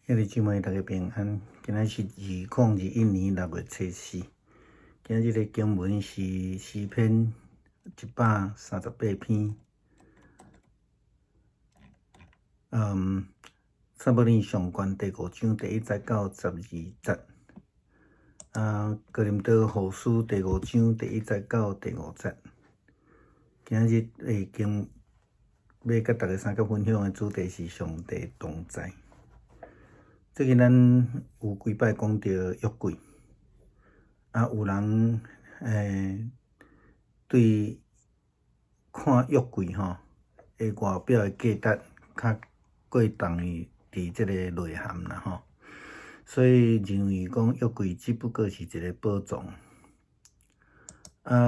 兄弟姊妹，大家平安。今仔是2021年6月初4。今日的经文是诗篇138篇。撒母耳上卷第5章第1节到12节。哥林多后书第5章第1节到第5节。今日要甲大家三角分享的主题是上帝同在。最近咱有几摆讲到约柜，有人对看约柜的外表的价值较过重于伫即个内涵啦所以认为讲约柜只不过是一个宝藏。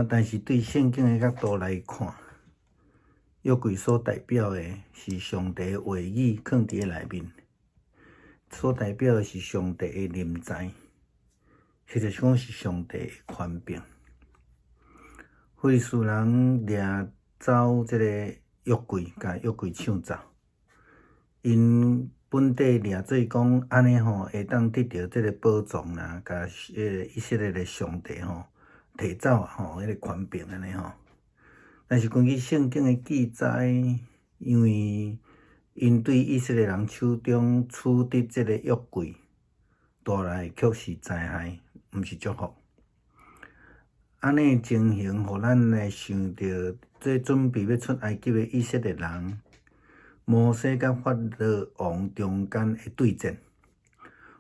但是对圣经的角度来看，约柜所代表的是上帝的话语藏伫个内面。所代表的是上帝的临在，或者是讲是上帝的权柄。非利士人掠走即个约柜，甲约柜抢走。因本地掠做讲安尼会当得到即个宝藏啦，甲以色列的上帝摕走迄个权柄安尼但是根据圣经的记载，因为因对以色列人手中取得即个约柜，带来却是灾害，毋是祝福。安尼情形，互咱来想到做准备要出埃及的以色列人，摩西甲法老王中间的对战。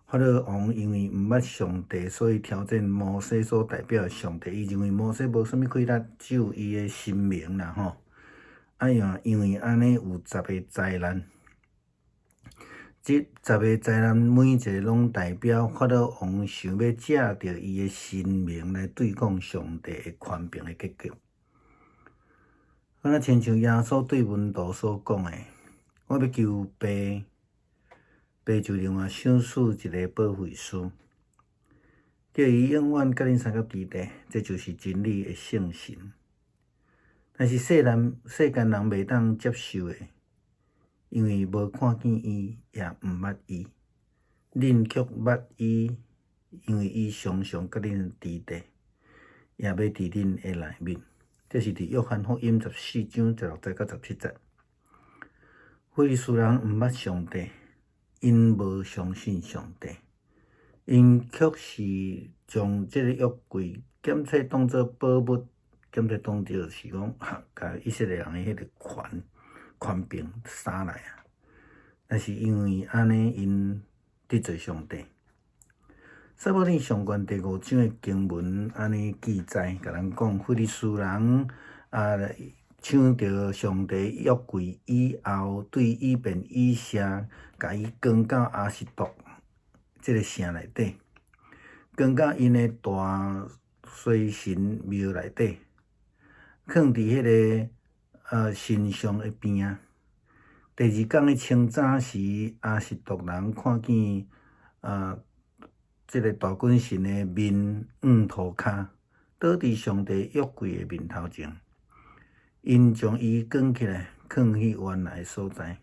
法老王因为毋捌上帝，所以挑战摩西所代表的上帝。伊认为摩西无啥物气力，只有伊的神明啦因为安尼有10个灾难，即10个灾难每一个拢代表法老王想要借着伊的神明来对抗上帝的权柄的结果。亲像耶稣对门徒所讲的：“我要求爸，爸就另外赏赐一个保惠师，叫伊永远甲恁三角伫地。这就是真理的圣神。”但是世间人袂当接受的，因为无看见伊，也毋捌伊。恁却捌伊，因为伊常常甲恁伫地，也要伫恁的内面。这是伫约翰福音14章16节到17节。非利士人毋捌上帝，因无相信上帝，因却是将这个约柜检测当作宝物。检测当作是讲，甲以色列人的迄个权柄杀来但是因为安尼，因得罪上帝。撒母耳上卷第5章的经文安尼记载，甲咱讲，非利士人抢到上帝约柜以后，对以便以谢，甲伊扛到阿实多这个城内底，扛到因的大水神庙内底。放伫迄个神像的边第2天的清早时，阿实多人看见即个大君神的面涂骹，倒伫上帝约柜的面头前。因将伊扛起来，放去原来的所在。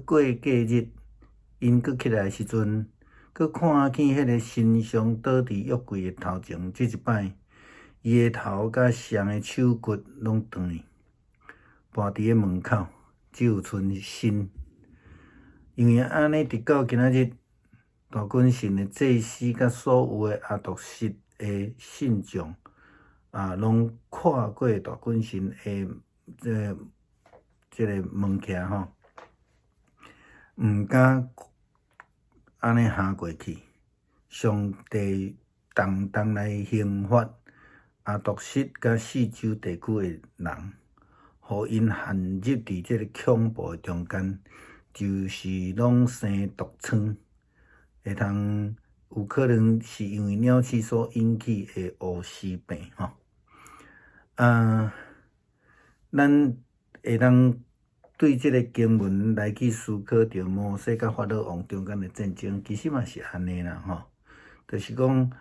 过假日，因起来的时阵，看见迄个神像倒伫约柜的头前。这一摆，伊的头甲双的手骨拢断去，跋伫个门口，只有剩身。因为安尼，直到今仔日，大君神的祭司甲所有的阿杜实的信众拢看过大君神的这个门徛毋敢安尼行过去。上帝动来刑罚阿杜实甲四周地区的人，互因陷入伫这个恐怖的中间，就是拢生毒疮，会通有可能是因为鸟鼠所引起的乌丝病咱会当对这个经文来去思考着摩西甲法老王中间的战争，其实嘛是安尼啦就是讲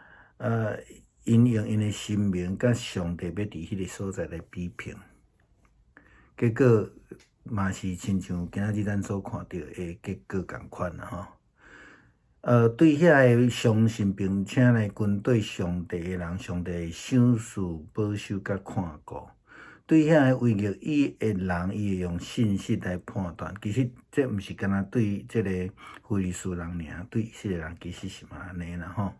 因用因的神明甲上帝要伫迄个所在来比拼，结果嘛是亲像今仔日咱所看到的结果共款啦对遐个相信并且来跟对上帝的人，上帝会赏赐、保守甲看顾。对遐个违逆伊的人，伊会用信息来判断。其实这毋是干那对即个非利士人尔，对以色列人其实是嘛安尼啦吼。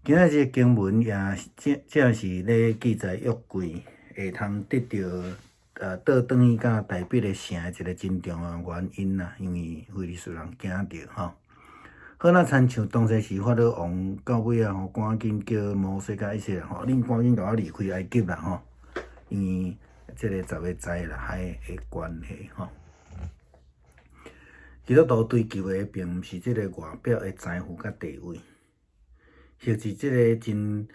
今仔日经文也正是咧记载约柜会通得到倒转去甲台北的城一个真重要原因啦，因为非利士人惊着吼。好，那亲像当时时法老王到尾啊吼，赶紧叫摩西甲以色列人吼，恁赶紧甲我离开埃及啦吼，因为即个10个灾啦海的关系吼。基督徒追求的并毋是即个外表的财富甲地位。或是即个真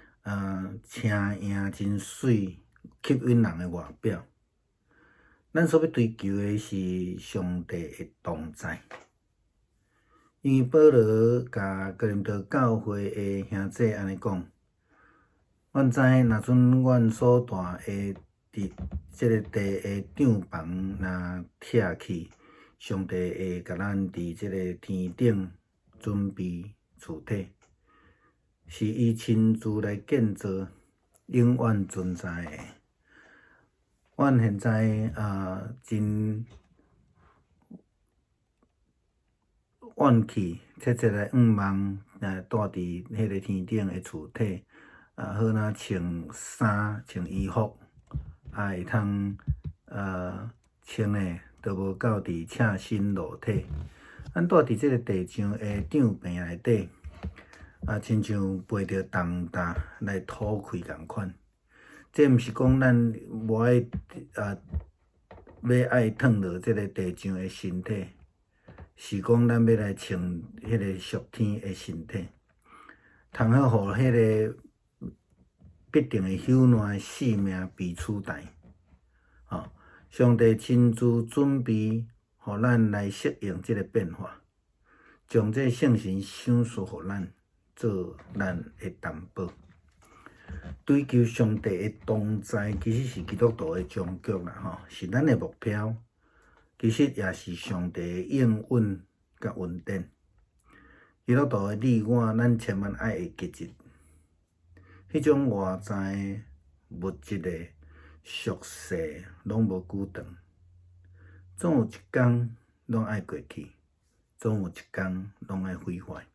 青颖、真水、吸引人的外表，咱所要追求的是上帝的同在。因为保罗甲哥林多教会的兄弟安尼讲，阮知若准阮所住的伫即个地的帐篷若拆去，上帝会甲咱伫即个天顶准备厝体。是伊亲自来建造，永远存在的。阮现在真怨气，切切来望住伫迄个天顶的厝体，好若穿衫、穿衣服，会通穿的都无够伫赤身裸体。咱住伫即个地上的帐篷内底。亲像背着重担来吐气共款，这毋是讲咱无爱要爱脱落即个地上的身体，是讲咱要来穿迄个属天的身体，通好互迄个必定会朽烂的性命被取代。上帝亲自准备，互咱来适应即个变化，将这圣神赏赐互咱。做咱的担保，追求上帝的同在，其实是基督徒的终局啦，吼，是咱的目标。其实也是上帝的应允甲恩典。基督徒的你我，咱千万爱会记住，迄种外在物质的俗世，拢无久长，总有一天拢爱过去，总有一天拢爱毁坏。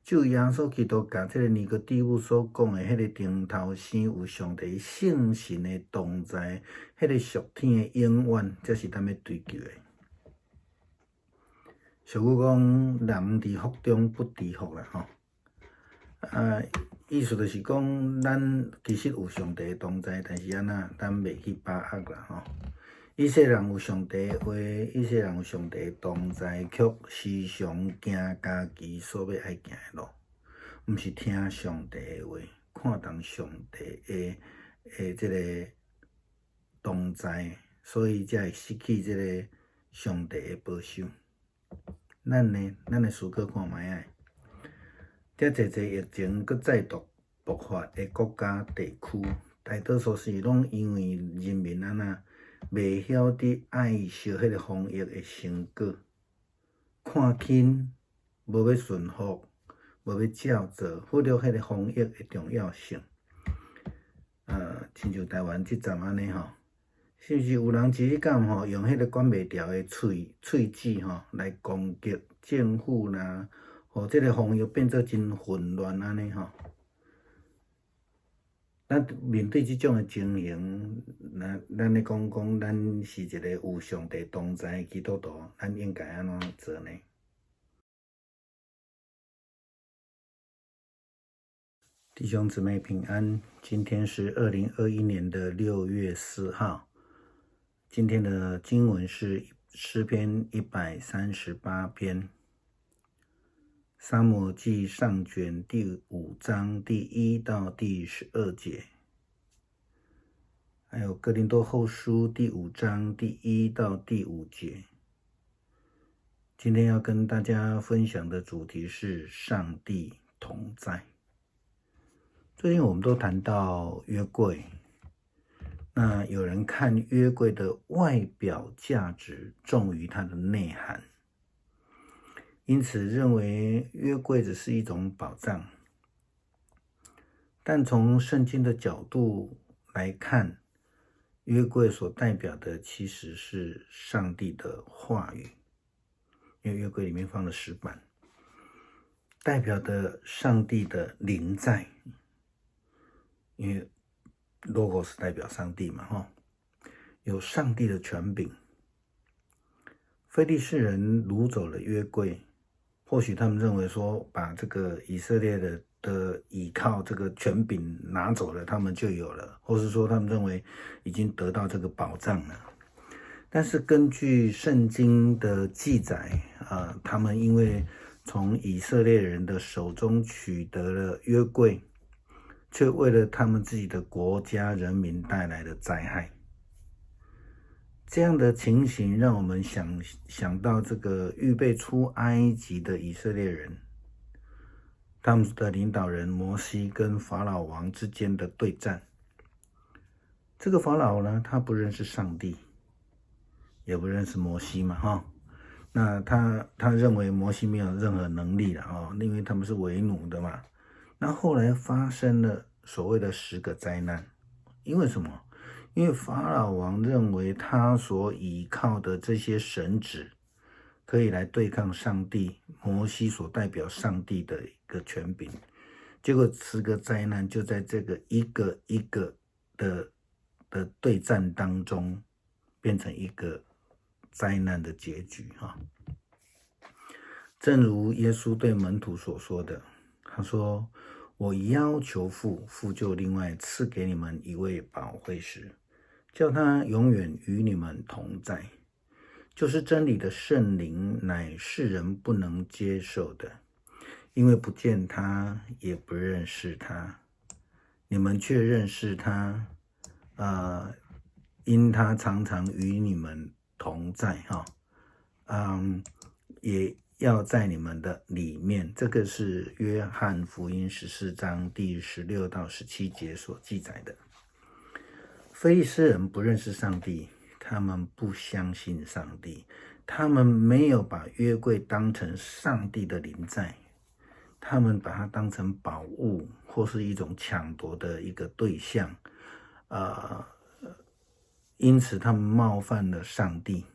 就耶稣基督甲即个尼哥底母所讲的迄个顶头生有上帝圣神的同在，迄个属天的永远，才是咱要追求的。俗语讲，人伫福中不知福啦，吼。意思就是讲，咱其实有上帝的同在，但是安那咱袂去把握啦，吼。以色列人有上帝的话，以色列人有上帝的同在，却时常行家己所要爱行的路，毋是听上帝的话，看重上帝的即个同在，所以才会失去即个上帝的保守。咱呢，咱来思考看卖啊！遮济疫情搁再度爆发的国家地区，大多数是拢因为人民安那袂晓得爱惜迄个防疫的成果，看轻，无要顺服，无要照做，忽略迄个防疫的重要性。亲像台湾即阵安尼吼，是毋是有人只敢吼用迄个管袂牢的喙齿吼来攻击政府啦，互即个防疫变做真混乱安尼吼？咱面对即种的情形，咱咧讲，咱是一个有上帝同在的基督徒，咱应该安怎做呢？弟兄姊妹平安，今天是2021年的6月4号。今天的经文是诗篇138篇，撒母耳记上卷第5章第1到第12节，还有哥林多后书第5章第1到第5节。今天要跟大家分享的主题是上帝同在。最近我们都谈到约柜，那有人看约柜的外表价值重于它的内涵。因此认为约柜只是一种宝藏。但从圣经的角度来看，约柜所代表的其实是上帝的话语，因为约柜里面放了石板，代表的上帝的临在，因为 Logos 代表上帝嘛，有上帝的权柄。非利士人掳走了约柜，或许他们认为说把这个以色列的倚靠这个权柄拿走了，他们就有了，或是说他们认为已经得到这个宝藏了。但是根据圣经的记载，他们因为从以色列人的手中取得了约柜，却为了他们自己的国家人民带来了灾害。这样的情形让我们想到这个预备出埃及的以色列人，他们的领导人摩西跟法老王之间的对战。这个法老呢，他不认识上帝，也不认识摩西嘛，那他认为摩西没有任何能力了，因为他们是为奴的嘛。那后来发生了所谓的10个灾难，因为什么？因为法老王认为他所倚靠的这些神旨可以来对抗上帝，摩西所代表上帝的一个权柄，结果10个灾难就在这个一个一个的对战当中变成一个灾难的结局。正如耶稣对门徒所说的，他说，我要求父，父就另外赐给你们一位保惠师，叫他永远与你们同在，就是真理的圣灵，乃世人不能接受的，因为不见他，也不认识他，你们却认识他，因他常常与你们同在，也要在你们的里面。这个是约翰福音14章第16到17节所记载的。非利士人不认识上帝，他们不相信上帝，他们没有把约柜当成上帝的临在，他们把它当成宝物或是一种抢夺的一个对象，因此他们冒犯了上帝。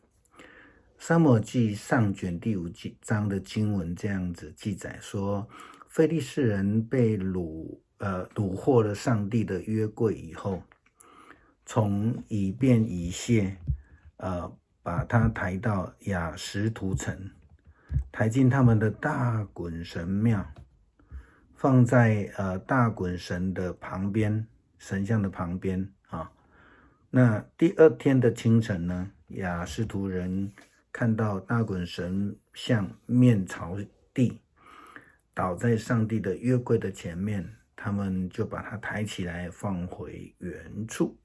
撒母耳记上卷第5章的经文这样子记载说，非利士人被掳获了上帝的约柜以后，从以便以谢把它抬到亚实突城，抬进他们的大衮神庙，放在大衮神的旁边，神像的旁边。那第2天的清晨呢，亚实突人看到大衮神像面朝地，倒在上帝的约柜的前面，他们就把它抬起来放回原处。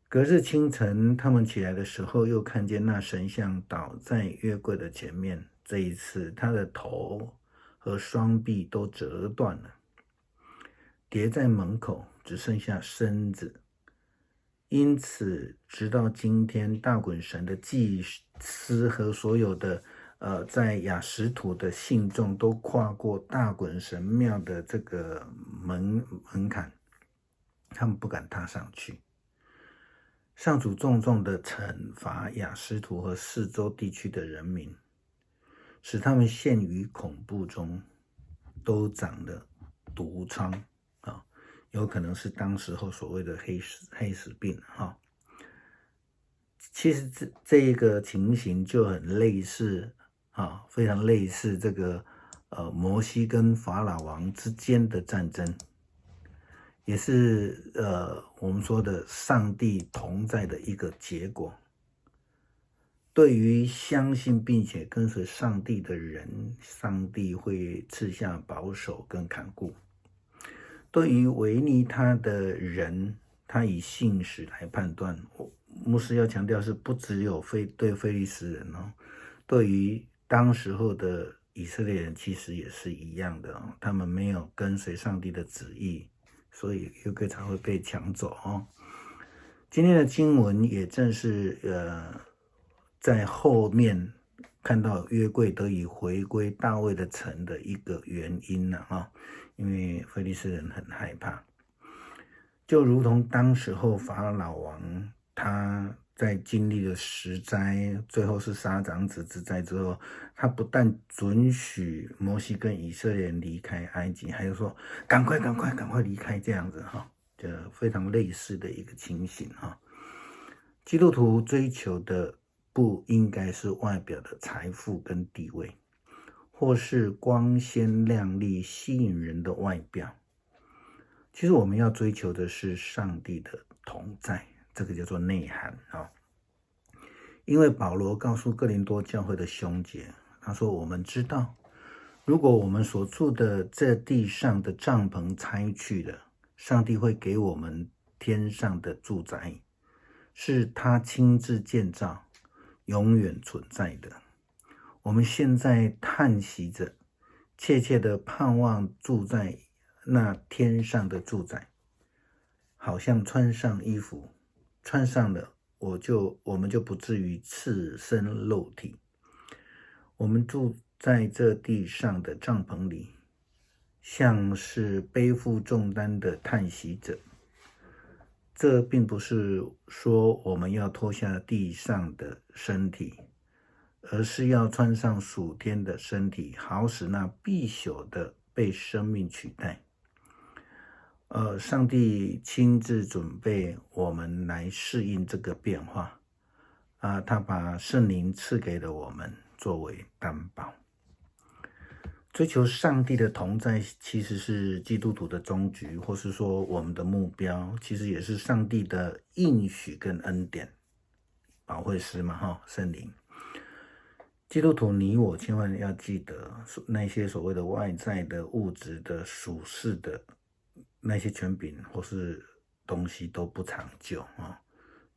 隔日清晨，他们起来的时候，又看见那神像倒在约柜的前面，这一次他的头和双臂都折断了，跌在门口，只剩下身子。因此直到今天，大衮神的祭司和所有的在亚实突的信众都跨过大衮神庙的这个门槛，他们不敢踏上去。上主重重的惩罚亚实突和四周地区的人民，使他们陷于恐怖中，都长了毒疮，有可能是当时候所谓的黑死病。其实这一个情形就很类似，非常类似这个摩西跟法老王之间的战争，也是我们说的上帝同在的一个结果。对于相信并且跟随上帝的人，上帝会赐下保守跟看顾。对于违逆他的人，他以信实来判断。牧师要强调是不只有对非利士人，对于当时候的以色列人其实也是一样的，他们没有跟随上帝的旨意，所以约柜才会被抢走。今天的经文也正是在后面看到约柜得以回归大卫的城的一个原因了因为非利士人很害怕，就如同当时候法老王他在经历了10灾，最后是杀长子之灾之后，他不但准许摩西跟以色列人离开埃及，还有说赶快离开这样子就非常类似的一个情形基督徒追求的不应该是外表的财富跟地位，或是光鲜亮丽吸引人的外表。其实我们要追求的是上帝的同在，这个叫做内涵因为保罗告诉哥林多教会的兄姐，他说我们知道，如果我们所住的这地上的帐篷拆去了，上帝会给我们天上的住宅，是他亲自建造，永远存在的。我们现在叹息着，切切的盼望住在那天上的住宅，好像穿上衣服，穿上了我们就不至于赤身露体。我们住在这地上的帐篷里，像是背负重担的叹息者。这并不是说我们要脱下地上的身体，而是要穿上属天的身体，好使那必朽的被生命取代。上帝亲自准备我们来适应这个变化他把圣灵赐给了我们作为担保。追求上帝的同在其实是基督徒的终局，或是说我们的目标，其实也是上帝的应许跟恩典。保惠师嘛圣灵。基督徒你我千万要记得，那些所谓的外在的物质的属世的那些权柄或是东西都不长久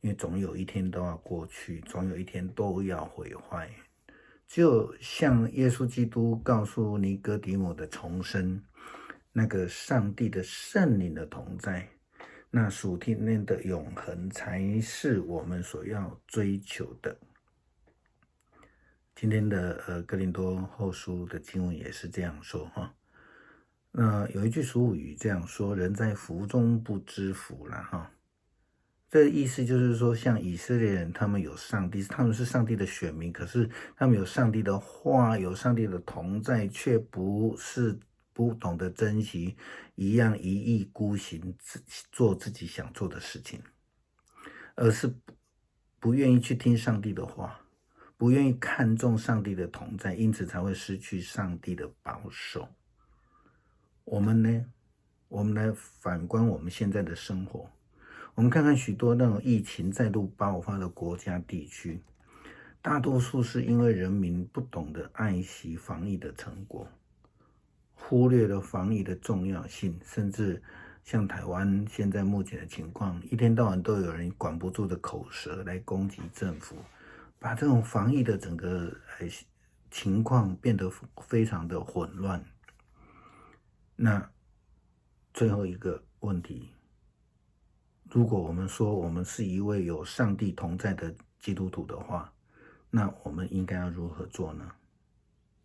因为总有一天都要过去，总有一天都要毁坏。就像耶稣基督告诉尼哥底母的重生，那个上帝的圣灵的同在，那属天的永恒才是我们所要追求的。今天的哥林多后书的经文也是这样说那有一句俗语这样说，人在福中不知福啦这个意思就是说，像以色列人他们有上帝，他们是上帝的选民，可是他们有上帝的话，有上帝的同在，却不懂得珍惜，一样一意孤行，做自己想做的事情，而是不愿意去听上帝的话，不愿意看重上帝的同在，因此才会失去上帝的保守。我们呢？我们来反观我们现在的生活，我们看看许多那种疫情再度爆发的国家地区，大多数是因为人民不懂得爱惜防疫的成果，忽略了防疫的重要性，甚至像台湾现在目前的情况，一天到晚都有人管不住的口舌来攻击政府，把这种防疫的整个情况变得非常的混乱。那最后一个问题，如果我们说我们是一位有上帝同在的基督徒的话，那我们应该要如何做呢？